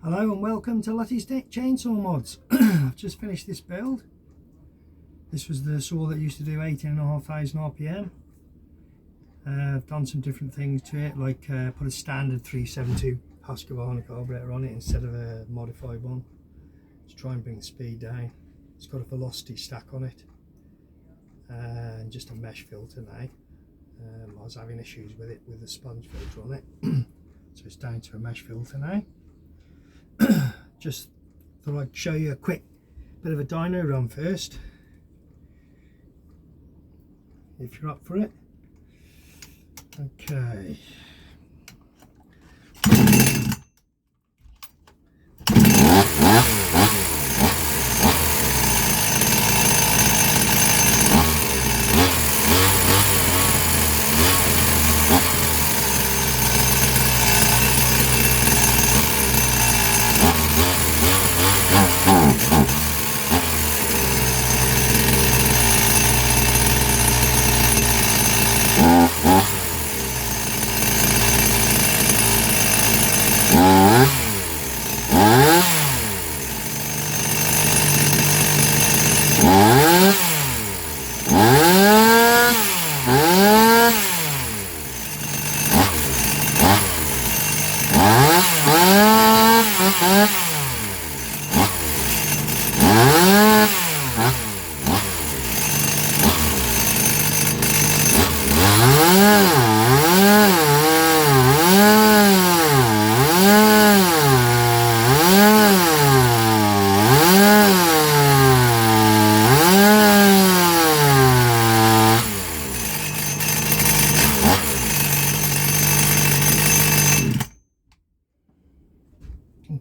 Hello and welcome to Lutys Chainsaw Mods. I've just finished this build. This was the saw that used to do 18,500 RPM. I've done some different things to it, like put a standard 372 Husqvarna carburetor on it instead of a modified one to try and bring the speed down. It's got a velocity stack on it and just a mesh filter now. I was having issues with it with the sponge filter on it, so it's down to a mesh filter now. Just thought I'd show you a quick bit of a dyno run first, if you're up for it. Okay.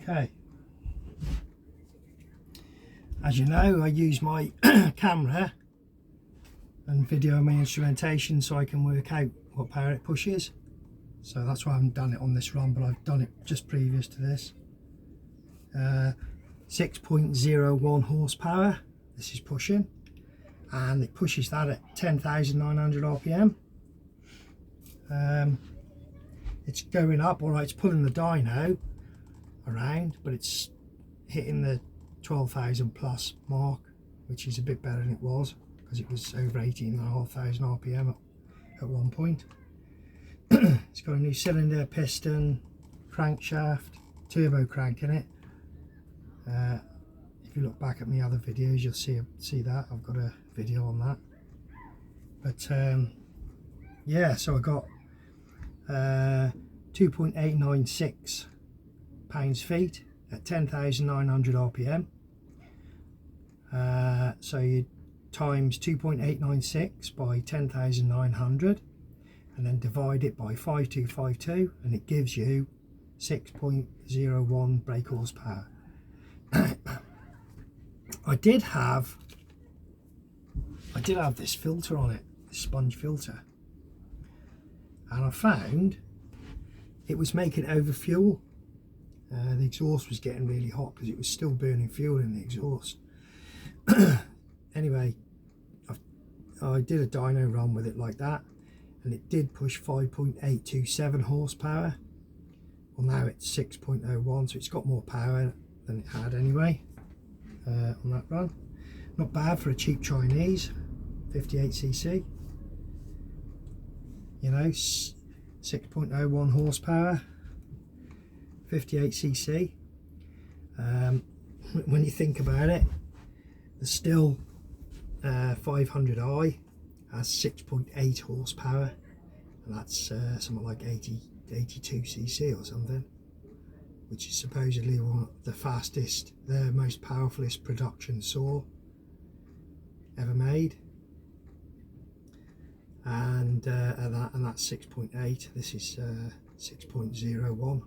Okay, as you know, I use my camera and video my instrumentation so I can work out what power it pushes. So that's why I haven't done it on this run, but I've done it just previous to this. 6.01 horsepower this is pushing, and it pushes that at 10,900 RPM. It's going up, alright, it's pulling the dyno around, but it's hitting the 12,000 plus mark, which is a bit better than it was, because it was over 18,500 RPM at one point. It's got a new cylinder, piston, crankshaft, turbo crank in it. If you look back at my other videos, you'll see that I've got a video on that. But yeah, so I got 2.896 pounds-feet at 10,900 RPM. So you times 2.896 by 10,900 and then divide it by 5252 and it gives you 6.01 brake horsepower. I did have this filter on it, this sponge filter, and I found it was making overfuel. The exhaust was getting really hot because it was still burning fuel in the exhaust. Anyway, I did a dyno run with it like that, and it did push 5.827 horsepower. Well, now it's 6.01, so it's got more power than it had anyway on that run. Not bad for a cheap Chinese 58cc. You know, 6.01 horsepower, 58cc. When you think about it, the still 500i has 6.8 horsepower, and that's something like 82cc or something, which is supposedly one of the fastest, the most powerfulest production saw ever made. And that's 6.8. This is 6.01.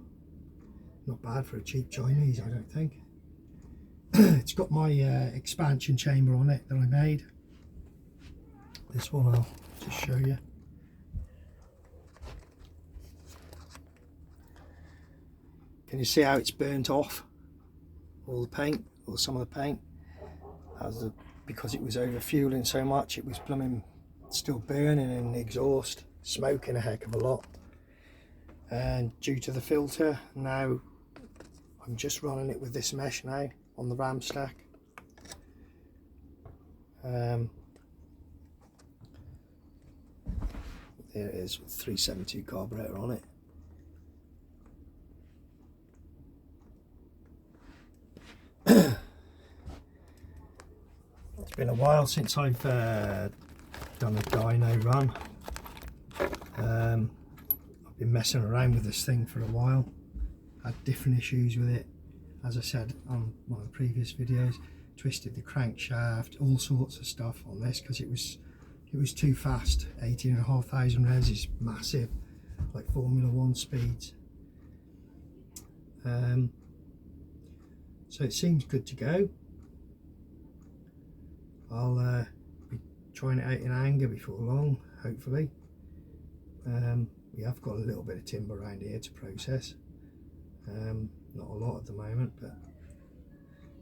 Not bad for a cheap Chinese, I don't think. It's got my expansion chamber on it that I made. This one I'll just show you. Can you see how it's burnt off? All the paint, or some of the paint. That was because it was over fueling so much, it was blooming still burning in the exhaust, smoking a heck of a lot. And due to the filter, now I'm just running it with this mesh now on the ram stack. There it is with 372 carburetor on it. It's been a while since I've done a dyno run. I've been messing around with this thing for a while. Had different issues with it, as I said on one of the previous videos. Twisted the crankshaft, all sorts of stuff on this because it was too fast. 18,500 revs is massive, like Formula 1 speeds. So it seems good to go. I'll be trying it out in anger before long, hopefully. We have got a little bit of timber around here to process. Not a lot at the moment, but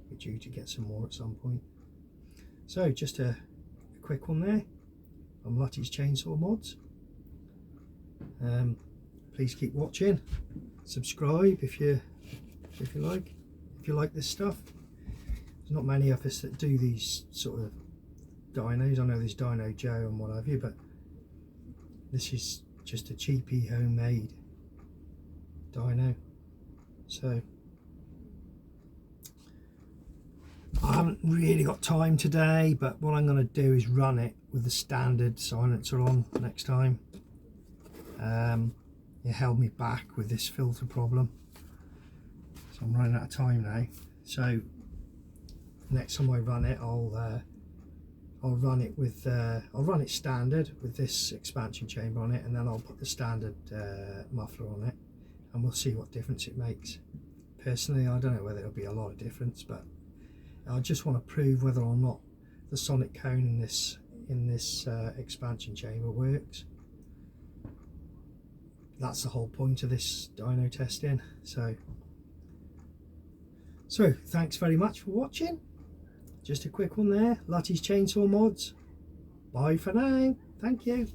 we're due to get some more at some point. So just a quick one there on Lutys Chainsaw Mods. Please keep watching, subscribe if you like this stuff. There's not many of us that do these sort of dynos. I know there's Dyno Joe and what have you, but this is just a cheapy homemade dyno. So I haven't really got time today, but what I'm going to do is run it with the standard silencer on next time. It held me back with this filter problem, so I'm running out of time now. So next time I run it, I'll run it with I'll run it standard with this expansion chamber on it, and then I'll put the standard muffler on it, and we'll see what difference it makes. Personally, I don't know whether it'll be a lot of difference, but I just want to prove whether or not the sonic cone in this expansion chamber works. That's the whole point of this dyno testing. So thanks very much for watching. Just a quick one there. Lutys Chainsaw Mods. Bye for now. Thank you.